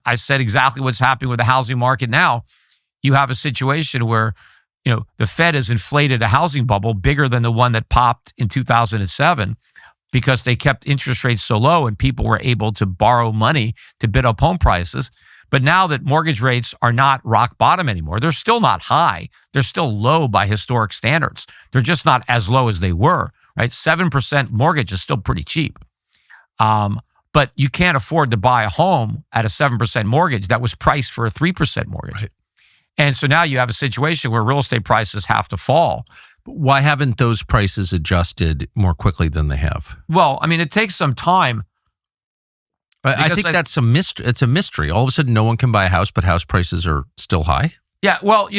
I said exactly what's happening with the housing market now. You have a situation where, the Fed has inflated a housing bubble bigger than the one that popped in 2007 because they kept interest rates so low and people were able to borrow money to bid up home prices. But now that mortgage rates are not rock bottom anymore, they're still not high. They're still low by historic standards. They're just not as low as they were, right? 7% mortgage is still pretty cheap. But you can't afford to buy a home at a 7% mortgage that was priced for a 3% mortgage. Right. And so now you have a situation where real estate prices have to fall. Why haven't those prices adjusted more quickly than they have? Well, I mean, it takes some time. I think that's a mystery. It's a mystery. All of a sudden, no one can buy a house, but house prices are still high. Yeah. Well,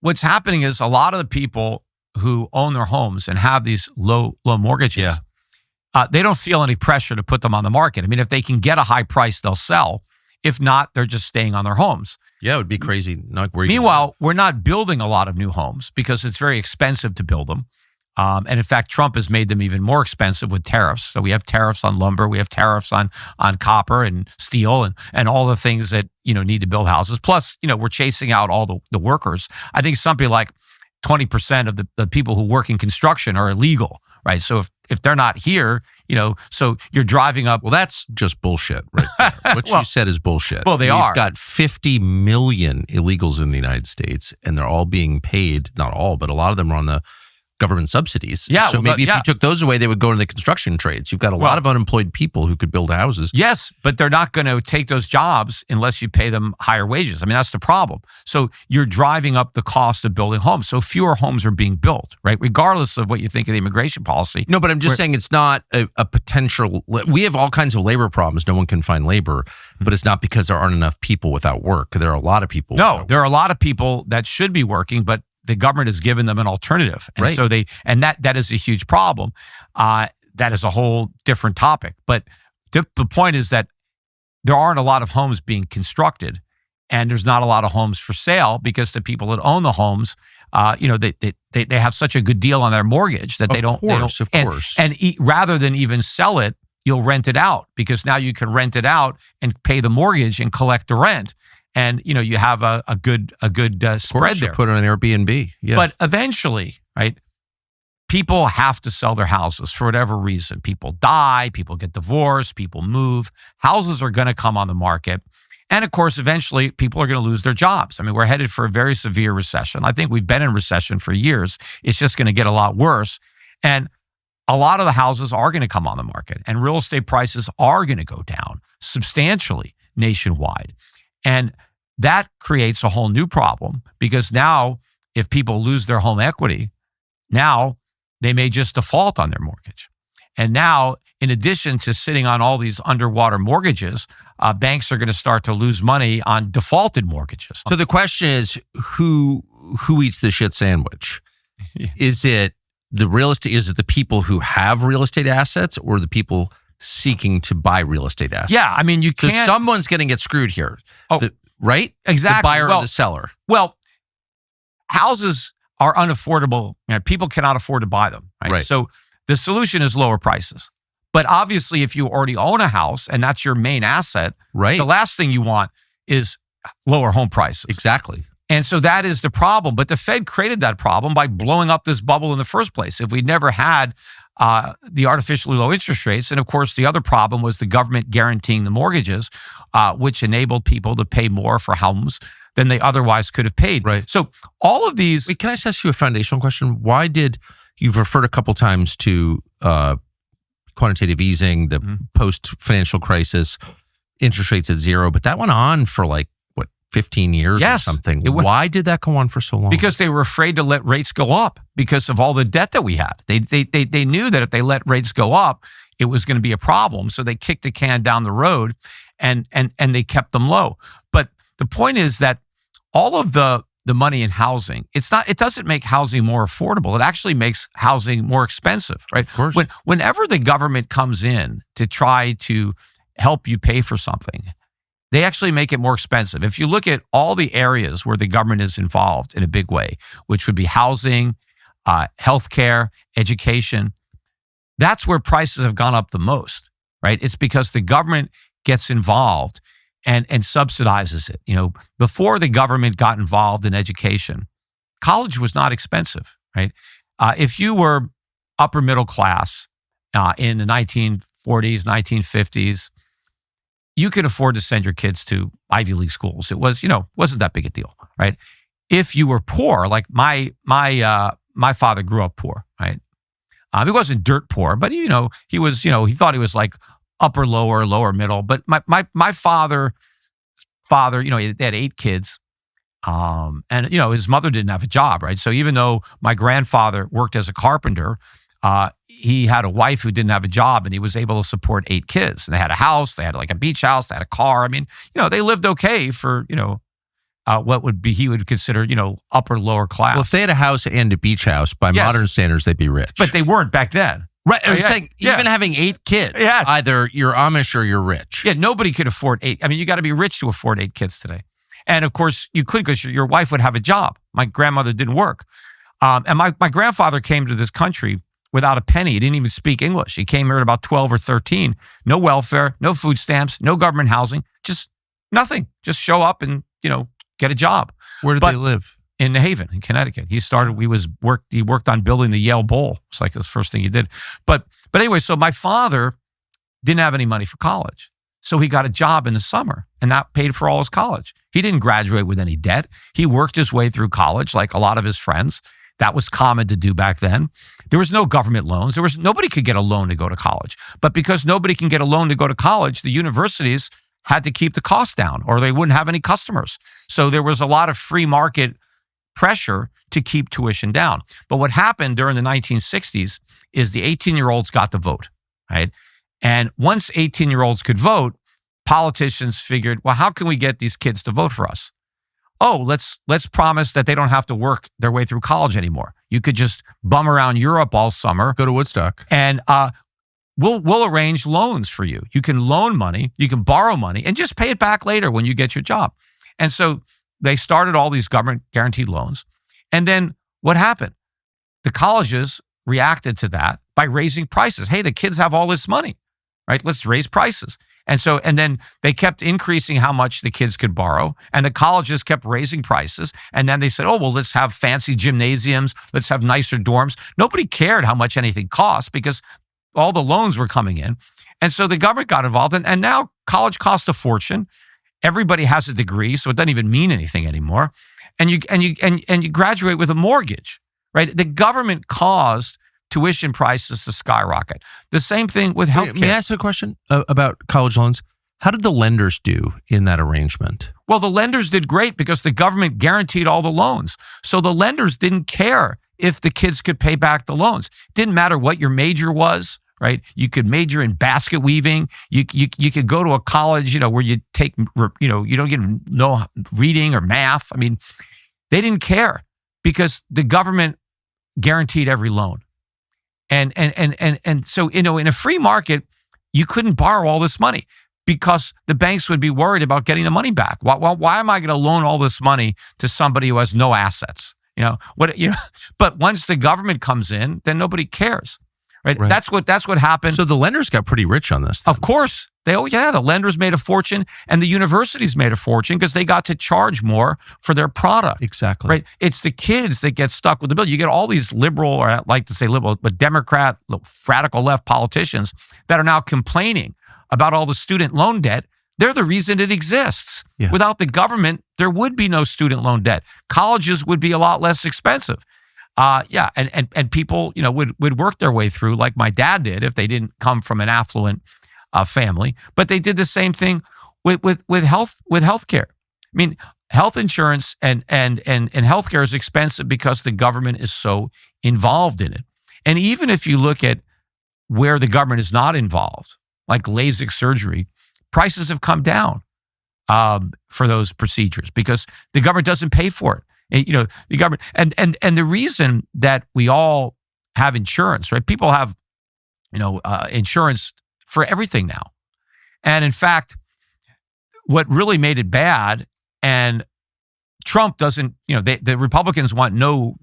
what's happening is a lot of the people who own their homes and have these low mortgages, they don't feel any pressure to put them on the market. I mean, if they can get a high price, they'll sell. If not, they're just staying on their homes. Yeah, it would be crazy. Meanwhile, we're not building a lot of new homes because it's very expensive to build them. And in fact, Trump has made them even more expensive with tariffs. So we have tariffs on lumber, we have tariffs on copper and steel and all the things that, need to build houses. Plus, we're chasing out all the workers. I think something like 20% of the people who work in construction are illegal, right? So if they're not here, so you're driving up. Well, that's just bullshit right there. What you said is bullshit. Well, We've got 50 million illegals in the United States, and they're all being paid, not all, but a lot of them are on the government subsidies. Yeah. So maybe if you took those away, they would go into the construction trades. You've got a lot of unemployed people who could build houses. Yes, but they're not going to take those jobs unless you pay them higher wages. I mean, that's the problem. So you're driving up the cost of building homes. So fewer homes are being built, right? Regardless of what you think of the immigration policy. No, but I'm just saying it's not a potential. We have all kinds of labor problems. No one can find labor, but it's not because there aren't enough people without work. There are a lot of people. No, there are a lot of people that should be working, but the government has given them an alternative. And right. So that is a huge problem. That is a whole different topic. But the point is that there aren't a lot of homes being constructed and there's not a lot of homes for sale because the people that own the homes, they have such a good deal on their mortgage that Of course. And rather than even sell it, you'll rent it out because now you can rent it out and pay the mortgage and collect the rent. And, you have a good spread there. Put it on Airbnb. Yeah. But eventually, right, people have to sell their houses for whatever reason. People die, people get divorced, people move. Houses are going to come on the market. And of course, eventually, people are going to lose their jobs. I mean, we're headed for a very severe recession. I think we've been in recession for years. It's just going to get a lot worse. And a lot of the houses are going to come on the market. And real estate prices are going to go down substantially nationwide. And that creates a whole new problem because now if people lose their home equity, now they may just default on their mortgage. And now, in addition to sitting on all these underwater mortgages, banks are going to start to lose money on defaulted mortgages. So the question is, who eats the shit sandwich? Is it the real estate? Is it the people who have real estate assets or the people seeking to buy real estate assets? Yeah, I mean, you can't. Someone's going to get screwed here. Oh, right? Exactly. The buyer or the seller. Well, houses are unaffordable. People cannot afford to buy them. Right? So the solution is lower prices. But obviously, if you already own a house and that's your main asset, right, the last thing you want is lower home prices. Exactly. And so that is the problem. But the Fed created that problem by blowing up this bubble in the first place. If we'd never had the artificially low interest rates, and of course, the other problem was the government guaranteeing the mortgages, which enabled people to pay more for homes than they otherwise could have paid. Right. So all of these... Wait, can I just ask you a foundational question? Why did, you've referred a couple times to quantitative easing, the post-financial crisis, interest rates at zero, but that went on for 15 years or something. Why did that go on for so long? Because they were afraid to let rates go up because of all the debt that we had. They knew that if they let rates go up, it was going to be a problem. So they kicked the can down the road and they kept them low. But the point is that all of the money in housing, it doesn't make housing more affordable. It actually makes housing more expensive, right? Of course. Whenever the government comes in to try to help you pay for something, they actually make it more expensive. If you look at all the areas where the government is involved in a big way, which would be housing, healthcare, education, that's where prices have gone up the most, right? It's because the government gets involved and subsidizes it. Before the government got involved in education, college was not expensive, right? If you were upper middle class in the 1940s, 1950s, you could afford to send your kids to Ivy League schools. It was, wasn't that big a deal, right? If you were poor, like my father grew up poor, right? He wasn't dirt poor, but he was, he thought he was like upper, lower middle. But my father, he had 8 kids. And his mother didn't have a job, right? So even though my grandfather worked as a carpenter, he had a wife who didn't have a job, and he was able to support 8 kids. And they had a house, they had like a beach house, they had a car. I mean, they lived okay for, what he would consider, upper, lower class. Well, if they had a house and a beach house, by modern standards, they'd be rich. But they weren't back then. Right. I'm saying even having 8 kids, either you're Amish or you're rich. Yeah, nobody could afford 8. I mean, you got to be rich to afford 8 kids today. And of course, you could because your wife would have a job. My grandmother didn't work. And my grandfather came to this country without a penny. He didn't even speak English. He came here at about 12 or 13. No welfare, no food stamps, no government housing, just nothing. Just show up and, get a job. Where did they live? In New Haven, in Connecticut. He worked on building the Yale Bowl. It's like his first thing he did. But anyway, so my father didn't have any money for college. So he got a job in the summer, and that paid for all his college. He didn't graduate with any debt. He worked his way through college like a lot of his friends. That was common to do back then. There was no government loans. Nobody could get a loan to go to college. But because nobody can get a loan to go to college, the universities had to keep the cost down or they wouldn't have any customers. So there was a lot of free market pressure to keep tuition down. But what happened during the 1960s is the 18-year-olds got the vote, right? And once 18-year-olds could vote, politicians figured, well, how can we get these kids to vote for us? Oh, let's promise that they don't have to work their way through college anymore. You could just bum around Europe all summer. Go to Woodstock. And we'll arrange loans for you. You can loan money, you can borrow money, and just pay it back later when you get your job. And so they started all these government guaranteed loans. And then what happened? The colleges reacted to that by raising prices. Hey, the kids have all this money, right? Let's raise prices. And then they kept increasing how much the kids could borrow, and the colleges kept raising prices. And then they said, oh, well, let's have fancy gymnasiums. Let's have nicer dorms. Nobody cared how much anything cost because all the loans were coming in. And so the government got involved, and now college costs a fortune. Everybody has a degree, so it doesn't even mean anything anymore. And you graduate with a mortgage, right? The government caused tuition prices to skyrocket. The same thing with healthcare. May I ask a question about college loans? How did the lenders do in that arrangement? Well, the lenders did great because the government guaranteed all the loans. So the lenders didn't care if the kids could pay back the loans. Didn't matter what your major was, right? You could major in basket weaving. You could go to a college, where you take, you don't even know reading or math. I mean, they didn't care because the government guaranteed every loan. And so, in a free market, you couldn't borrow all this money because the banks would be worried about getting the money back. Why am I going to loan all this money to somebody who has no assets? But once the government comes in, then nobody cares, right? That's what happened. So the lenders got pretty rich on this, then. Of course. The lenders made a fortune and the universities made a fortune because they got to charge more for their product. Exactly. Right. It's the kids that get stuck with the bill. You get all these liberal, or I like to say liberal, but Democrat, radical left politicians that are now complaining about all the student loan debt. They're the reason it exists. Yeah. Without the government, there would be no student loan debt. Colleges would be a lot less expensive. And people, would work their way through like my dad did if they didn't come from an affluent family. But they did the same thing with healthcare. I mean, health insurance and healthcare is expensive because the government is so involved in it. And even if you look at where the government is not involved, like LASIK surgery, prices have come down for those procedures because the government doesn't pay for it. The government and the reason that we all have insurance, right? People have, insurance for everything now. And in fact, what really made it bad, and Trump doesn't, the Republicans want no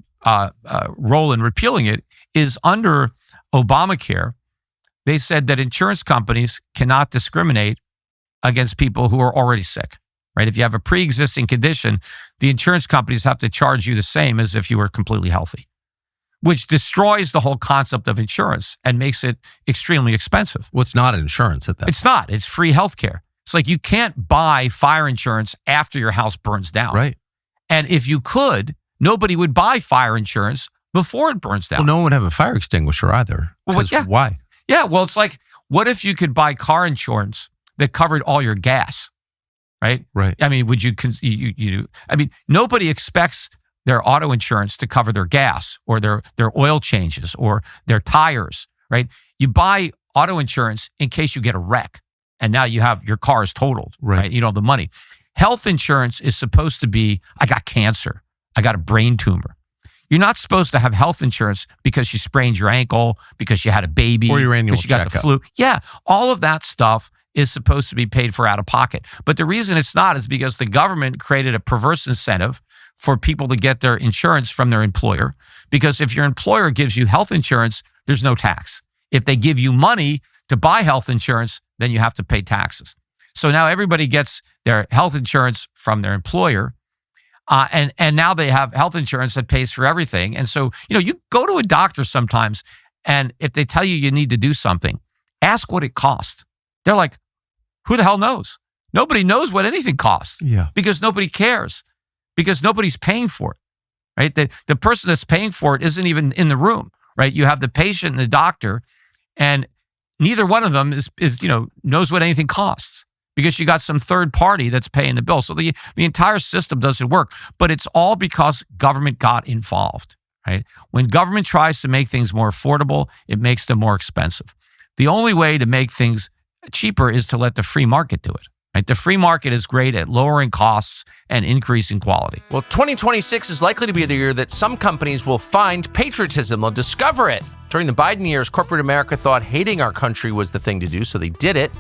role in repealing it, is under Obamacare, they said that insurance companies cannot discriminate against people who are already sick, right? If you have a pre-existing condition, the insurance companies have to charge you the same as if you were completely healthy, which destroys the whole concept of insurance and makes it extremely expensive. Well, it's not insurance at that. It's not. It's free healthcare. It's like you can't buy fire insurance after your house burns down. Right. And if you could, nobody would buy fire insurance before it burns down. Well, no one would have a fire extinguisher either. Well, yeah. Why? Yeah, well, it's like, what if you could buy their that covered all your gas, right? Right. I mean, would you, I mean, nobody expects their auto insurance to cover their gas or their oil changes or their tires, right? You buy auto insurance in case you get a wreck and now your car is totaled, right? You know, the money. Health insurance is supposed to be, I got cancer, I got a brain tumor. You're not supposed to have health insurance because you sprained your ankle, because you had a baby, or your annual because you got the flu. Yeah, all of that stuff is supposed to be paid for out of pocket. But the reason it's not is because the government created a perverse incentive for people to get their insurance from their employer. Because if your employer gives you health insurance, there's no tax. If they give you money to buy health insurance, then you have to pay taxes. So now everybody gets their health insurance from their employer. And now they have health insurance that pays for everything. And so, you know, you go to a doctor sometimes, and if they tell you need to do something, ask what it costs. They're like, who the hell knows? Nobody knows what anything costs. Yeah. Because nobody cares. Because nobody's paying for it, right? The person that's paying for it isn't even in the room, right? You have the patient and the doctor, and neither one of them is knows what anything costs, because you got some third party that's paying the bill. So the entire system doesn't work, but it's all because government got involved, right? When government tries to make things more affordable, it makes them more expensive. The only way to make things cheaper is to let the free market do it, right? The free market is great at lowering costs and increasing quality. Well, 2026 is likely to be the year that some companies will find patriotism. They'll discover it. During the Biden years, corporate America thought hating our country was the thing to do, so they did it.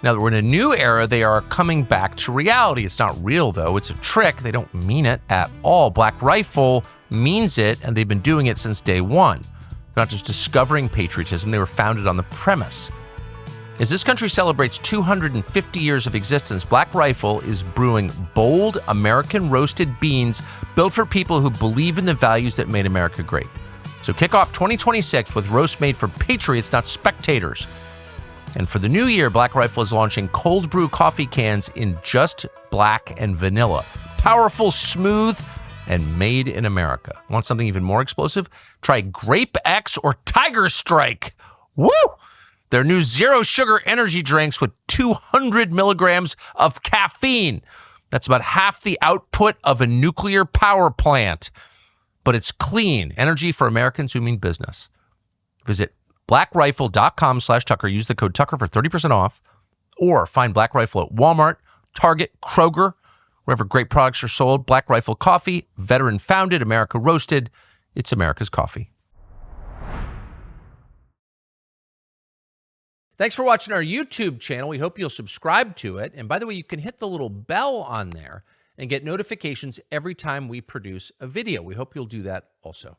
Now that we're in a new era, they are coming back to reality. It's not real, though. It's a trick. They don't mean it at all. Black Rifle means it, and they've been doing it since day one. They're not just discovering patriotism. They were founded on the premise. As this country celebrates 250 years of existence, Black Rifle is brewing bold American roasted beans built for people who believe in the values that made America great. So kick off 2026 with roast made for patriots, not spectators. And for the new year, Black Rifle is launching cold brew coffee cans in just black and vanilla. Powerful, smooth, and made in America. Want something even more explosive? Try Grape X or Tiger Strike. Woo! Their new zero sugar energy drinks with 200 milligrams of caffeine. That's about half the output of a nuclear power plant. But it's clean energy for Americans who mean business. Visit blackrifle.com/Tucker. Use the code Tucker for 30% off. Or find Black Rifle at Walmart, Target, Kroger, wherever great products are sold. Black Rifle Coffee, veteran founded, America roasted. It's America's coffee. Thanks for watching our YouTube channel. We hope you'll subscribe to it. And by the way, you can hit the little bell on there and get notifications every time we produce a video. We hope you'll do that also.